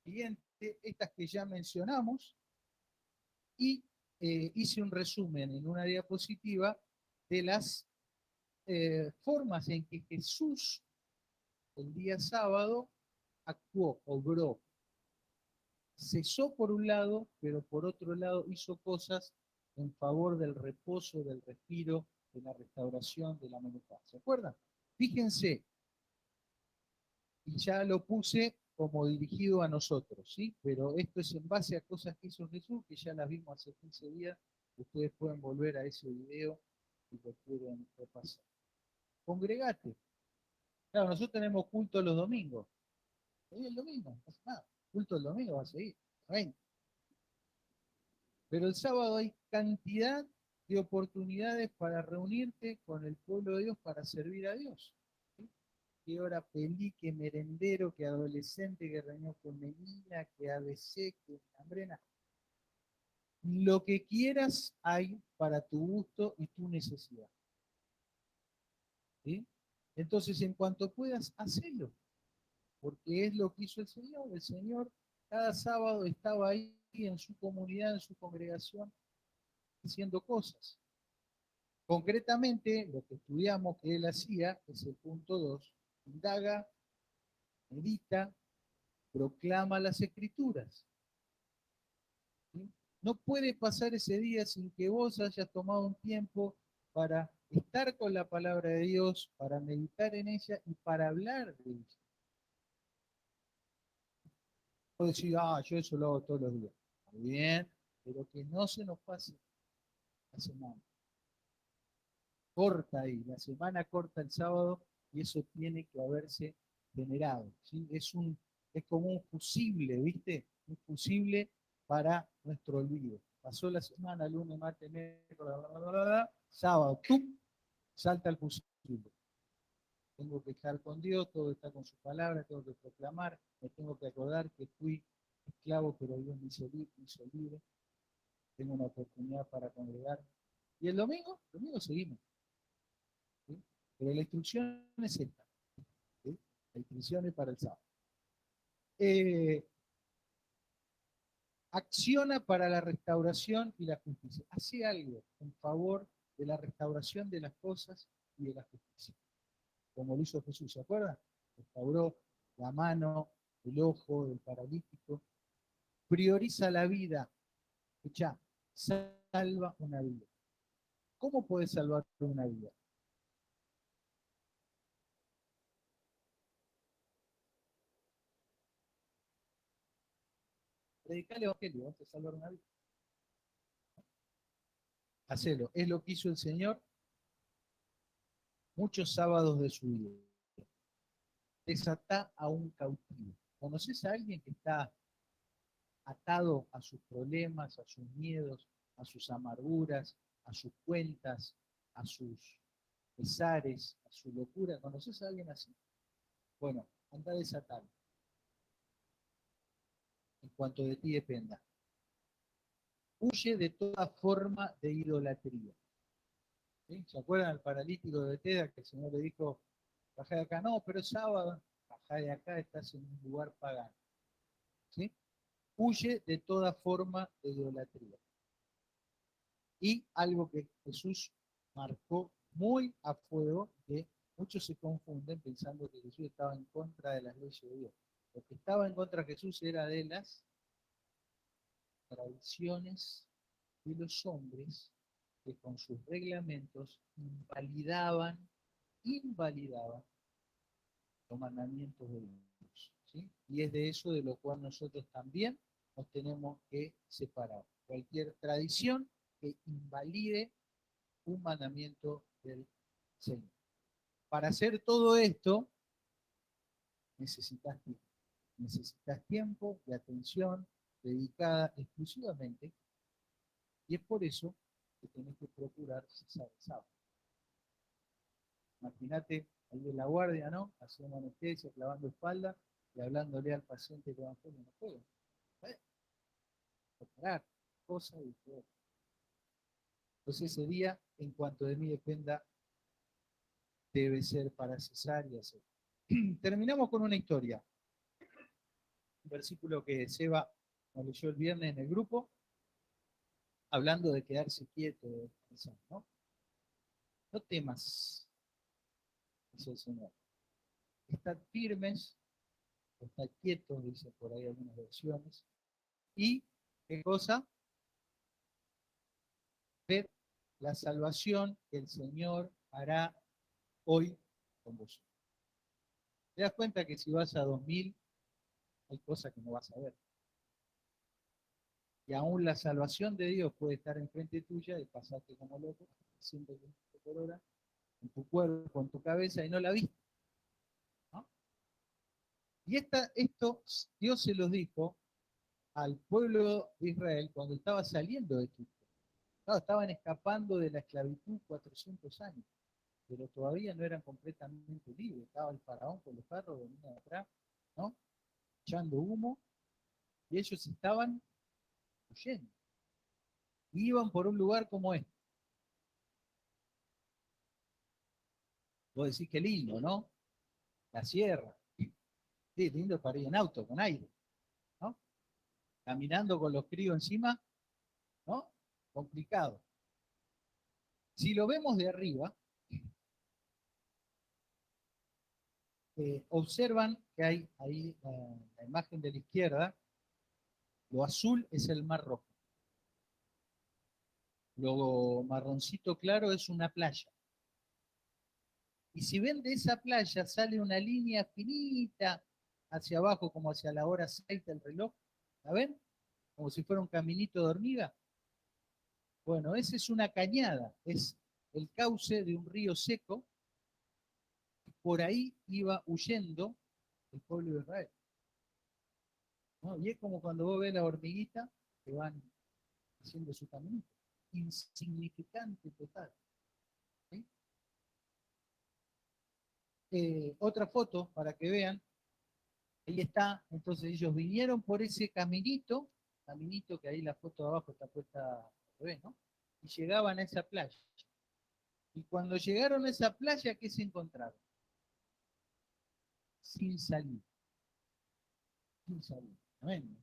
Siguiente, estas que ya mencionamos, y hice un resumen en una diapositiva de las formas en que Jesús el día sábado actuó, obró. Cesó por un lado, pero por otro lado hizo cosas en favor del reposo, del respiro, de la restauración, de la menopausia. ¿Se acuerdan? Fíjense, y ya lo puse como dirigido a nosotros, ¿sí? Pero esto es en base a cosas que hizo Jesús, que ya las vimos hace 15 días. Ustedes pueden volver a ese video y lo pueden repasar. Congregate. Claro, nosotros tenemos culto los domingos. Hoy el domingo, no pasa nada. Culto el domingo va a seguir. Pero el sábado hay cantidad de oportunidades para reunirte con el pueblo de Dios para servir a Dios. ¿Sí? Que hora pelí, que merendero, que adolescente, que reunión femenina, que ABC, que hambrena. Lo que quieras hay para tu gusto y tu necesidad. ¿Sí? Entonces, en cuanto puedas, hacelo, porque es lo que hizo el Señor. El Señor cada sábado estaba ahí en su comunidad, en su congregación, haciendo cosas. Concretamente, lo que estudiamos que él hacía es el punto 2. Indaga, medita, proclama las escrituras. ¿Sí? No puede pasar ese día sin que vos hayas tomado un tiempo para estar con la palabra de Dios, para meditar en ella y para hablar de ella. decir, yo eso lo hago todos los días. Muy bien, pero que no se nos pase la semana. Corta ahí, la semana corta el sábado y eso tiene que haberse generado. ¿Sí? Es como un fusible, ¿viste? Un fusible para nuestro olvido. Pasó la semana, lunes, martes, miércoles, sábado, ¡tum! Salta el fusible. Tengo que estar con Dios, todo está con su palabra, tengo que proclamar, me tengo que acordar que fui esclavo, pero Dios me hizo libre, tengo una oportunidad para congregar. Y el domingo seguimos. ¿Sí? Pero la instrucción es esta. ¿Sí? La instrucción es para el sábado. Eh, acciona para la restauración y la justicia. Hace algo en favor de la restauración de las cosas y de la justicia. Como lo hizo Jesús, ¿se acuerdan? Restauró la mano, el ojo del paralítico. Prioriza la vida. Escuchá, salva una vida. ¿Cómo puedes salvar una vida? Predicar el evangelio, vas a salvar una vida. Hacelo. Es lo que hizo el Señor muchos sábados de su vida. Desatá a un cautivo. ¿Conoces a alguien que está atado a sus problemas, a sus miedos, a sus amarguras, a sus cuentas, a sus pesares, a su locura? ¿Conoces a alguien así? Bueno, anda a desatarlo en cuanto de ti dependa. Huye de toda forma de idolatría. ¿Sí? ¿Se acuerdan del paralítico de Bethesda que el Señor le dijo, bajá de acá? No, pero es sábado, bajá de acá, estás en un lugar pagano. ¿Sí? Huye de toda forma de idolatría. Y algo que Jesús marcó muy a fuego, que muchos se confunden pensando que Jesús estaba en contra de las leyes de Dios. Lo que estaba en contra de Jesús era de las tradiciones de los hombres que con sus reglamentos invalidaban los mandamientos de Dios. ¿Sí? Y es de eso de lo cual nosotros también nos tenemos que separar. Cualquier tradición que invalide un mandamiento del Señor. Para hacer todo esto, necesitas tiempo. Necesitas tiempo de atención dedicada exclusivamente, y es por eso que tenés que procurar cesar el sábado. Imagínate ahí de la guardia, ¿no? Haciendo anestesia, clavando espalda y hablándole al paciente que evangelio no puedo. Preparar, cosa y todo. Entonces ese día, en cuanto de mí dependa, debe ser para cesar y hacer. Terminamos con una historia. Un versículo que Seba nos leyó el viernes en el grupo, hablando de quedarse quieto, de descansar, ¿no? No temas, dice el Señor. Estad firmes, estad quietos, dice por ahí algunas versiones. Y, ¿qué cosa? Ver la salvación que el Señor hará hoy con vosotros. Te das cuenta que si vas a 2000, hay cosas que no vas a ver. Y aún la salvación de Dios puede estar enfrente tuya y pasarte como loco, 120 por hora, en tu cuerpo, en tu cabeza, y no la viste. ¿No? Y esto Dios se los dijo al pueblo de Israel cuando estaba saliendo de Egipto. Claro, estaban escapando de la esclavitud 400 años, pero todavía no eran completamente libres. Estaba el faraón con los carros, venía de atrás, ¿no? Echando humo, y ellos estaban huyendo. Iban por un lugar como este. Vos decís que lindo, ¿no? La sierra. Sí, lindo para ir en auto, con aire, ¿no? Caminando con los críos encima, ¿no? Complicado. Si lo vemos de arriba, observan que hay ahí la imagen de la izquierda, lo azul es el Mar Rojo, lo marroncito claro es una playa. Y si ven de esa playa sale una línea finita, hacia abajo como hacia la hora 6 del reloj. ¿La ven? Como si fuera un caminito de hormiga. Bueno, esa es una cañada, es el cauce de un río seco. Por ahí iba huyendo el pueblo de Israel, ¿no? Y es como cuando vos ves la hormiguita que van haciendo su camino. Insignificante total. ¿Sí? Otra foto para que vean. Ahí está. Entonces ellos vinieron por ese caminito que ahí la foto de abajo está puesta al revés, ¿no? Y llegaban a esa playa. Y cuando llegaron a esa playa, ¿qué se encontraron? Sin salir. Sin salir. Amén.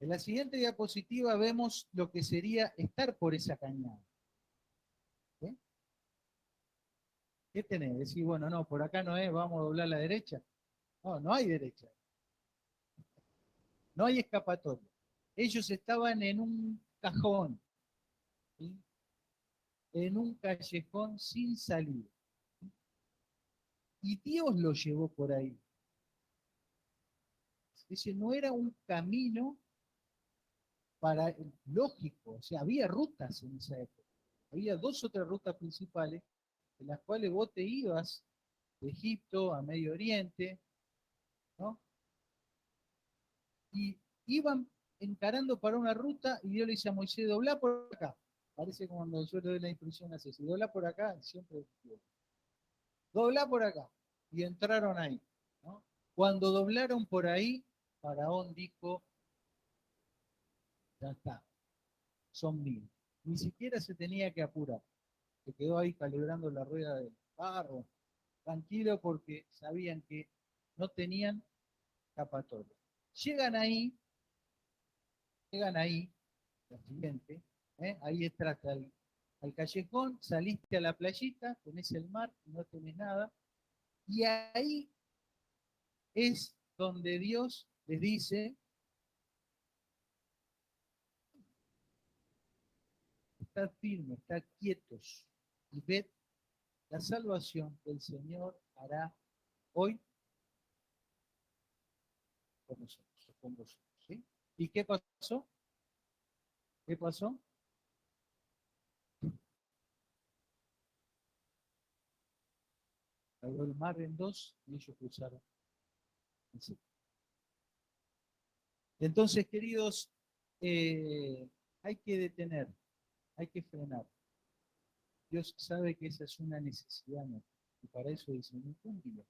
En la siguiente diapositiva vemos lo que sería estar por esa cañada. ¿Sí? ¿Qué tenés? Decís, bueno, no, por acá no es, vamos a doblar a la derecha. No, no hay derecha. No hay escapatoria. Ellos estaban en un cajón, ¿sí? En un callejón sin salida. Y Dios lo llevó por ahí. Ese no era un camino para lógico, o sea, había rutas en esa época. Había dos o tres rutas principales en las cuales vos te ibas de Egipto a Medio Oriente, ¿no? Y iban encarando para una ruta y Dios le dice a Moisés, dobla por acá. Parece como cuando yo le doy la instrucción a Ceci, dobla por acá, siempre dobla por acá. Y entraron ahí, ¿no? Cuando doblaron por ahí, Faraón dijo, ya está, son míos. Ni siquiera se tenía que apurar. Se quedó ahí calibrando la rueda del carro, tranquilo porque sabían que no tenían escapatoria. Llegan ahí, llegan ahí, la siguiente, ahí entraste al callejón, saliste a la playita, tenés el mar, no tenés nada, y ahí es donde Dios les dice, estad firmes, estad quietos, y ved la salvación que el Señor hará hoy con nosotros, con vosotros. ¿Sí? ¿Y qué pasó? ¿Qué pasó? Abrió el mar en dos y ellos cruzaron. Así. Entonces, queridos, hay que detener, hay que frenar. Dios sabe que esa es una necesidad, ¿no? Y para eso diseñó un día,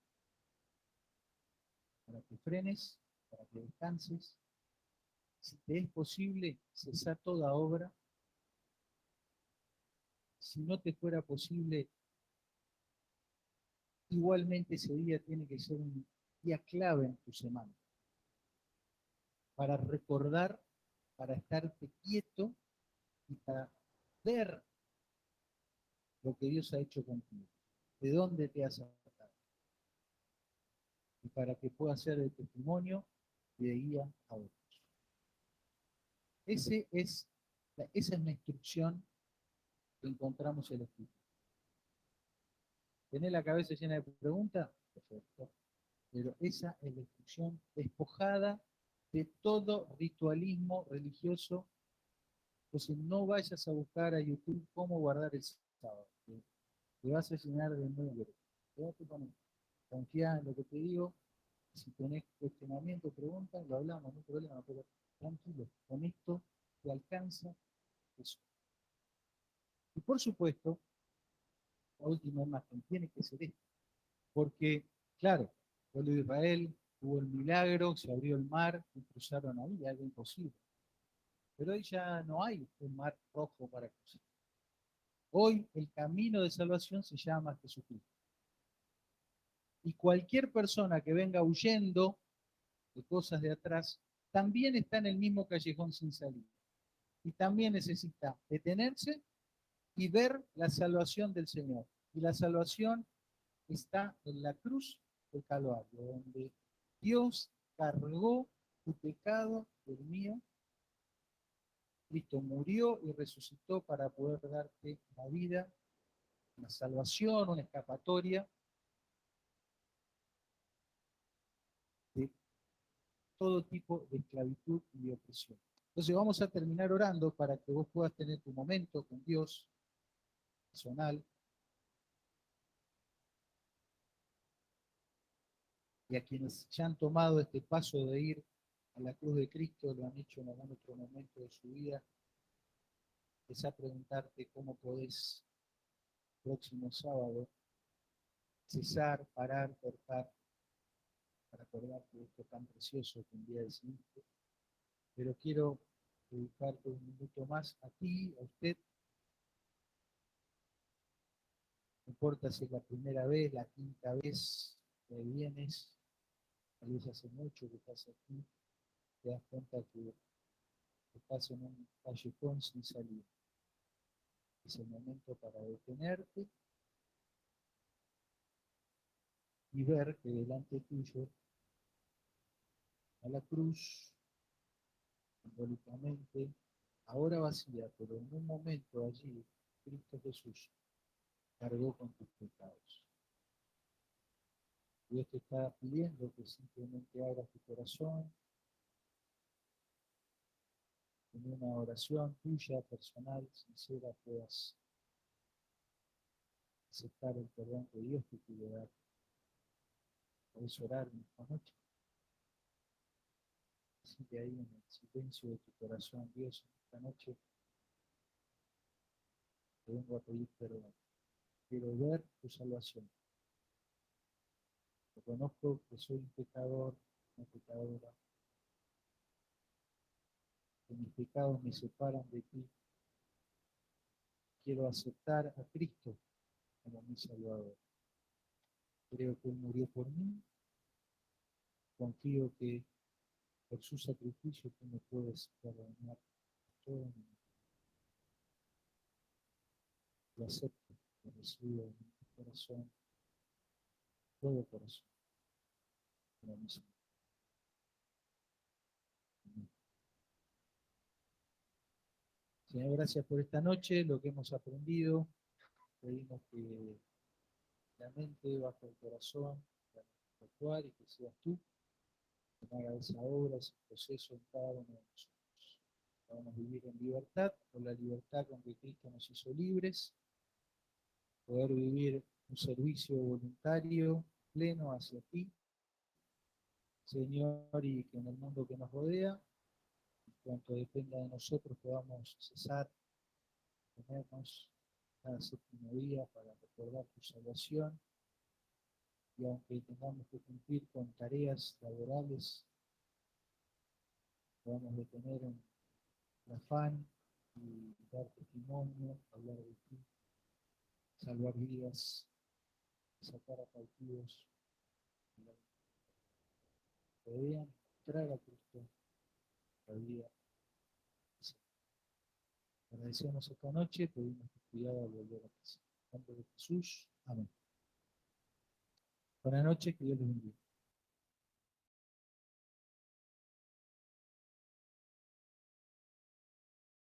para que frenes, para que descanses. Si te es posible, cesar toda obra. Si no te fuera posible, igualmente ese día tiene que ser un día clave en tu semana, para recordar, para estarte quieto y para ver lo que Dios ha hecho contigo, de dónde te has sacado, y para que pueda ser de testimonio y de guía a otros. Esa es la instrucción que encontramos en el Espíritu. ¿Tenés la cabeza llena de preguntas? Perfecto. Pero esa es la instrucción despojada de todo ritualismo religioso. Entonces no vayas a buscar a YouTube cómo guardar el sábado. Te vas a llenar de mugre. Quédate con esto. Confía en lo que te digo. Si tenés cuestionamiento, preguntas, lo hablamos, no hay problema, pero tranquilo, con esto te alcanza eso. Y por supuesto, la última imagen tiene que ser esta, porque, claro, el pueblo de Israel hubo el milagro, se abrió el mar y cruzaron ahí, algo imposible. Pero hoy ya no hay un mar rojo para cruzar. Hoy el camino de salvación se llama Jesucristo. Y cualquier persona que venga huyendo de cosas de atrás, también está en el mismo callejón sin salida. Y también necesita detenerse y ver la salvación del Señor. Y la salvación está en la cruz del Calvario, donde Dios cargó tu pecado, el mío. Cristo murió y resucitó para poder darte la vida, una salvación, una escapatoria. todo tipo de esclavitud y de opresión. Entonces vamos a terminar orando para que vos puedas tener tu momento con Dios personal, y a quienes ya han tomado este paso de ir a la cruz de Cristo, lo han hecho en algún otro momento de su vida, es a preguntarte cómo podés próximo sábado cesar, parar, cortar, para acordarte de esto tan precioso que un día decidiste. Pero quiero dedicarte un minuto más a ti, a usted. No importa si es la primera vez, la quinta vez que vienes, tal vez hace mucho que estás aquí, te das cuenta que estás en un callejón sin salida. Es el momento para detenerte y ver que delante tuyo, a la cruz, simbólicamente, ahora vacía, pero en un momento allí, Cristo Jesús cargó con tus pecados. Dios te está pidiendo que simplemente abras tu corazón en una oración tuya, personal, sincera, puedas aceptar el perdón que Dios te quiere dar. Puedes orar en esta noche. Sigue ahí en el silencio de tu corazón, Dios, en esta noche te vengo a pedir perdón. Quiero ver tu salvación. Reconozco que soy un pecador, una pecadora, que mis pecados me separan de ti. Quiero aceptar a Cristo como mi Salvador. Creo que Él murió por mí. Confío que por su sacrificio tú me puedes perdonar todo mi vida. Lo acepto, lo recibo en mi corazón, todo corazón, como mi Señor. Señor, gracias por esta noche, lo que hemos aprendido. Pedimos que la mente, bajo el corazón, para actuar y que seas tú que haga esa obra, ese proceso en cada uno de nosotros. Podamos vivir en libertad, por la libertad con que Cristo nos hizo libres, poder vivir un servicio voluntario pleno hacia ti, Señor, y que en el mundo que nos rodea, en cuanto dependa de nosotros, podamos cesar, ponernos cada séptimo día para recordar tu salvación, y aunque tengamos que cumplir con tareas laborales, podamos detener en el afán y dar testimonio, hablar de ti, salvar vidas, sacar a cautivos, que vean, traer a Cristo la vida. Agradecemos esta noche, pedimos tu cuidado al volver a casa. En nombre de Jesús, amén. Buenas noches, que Dios les bendiga.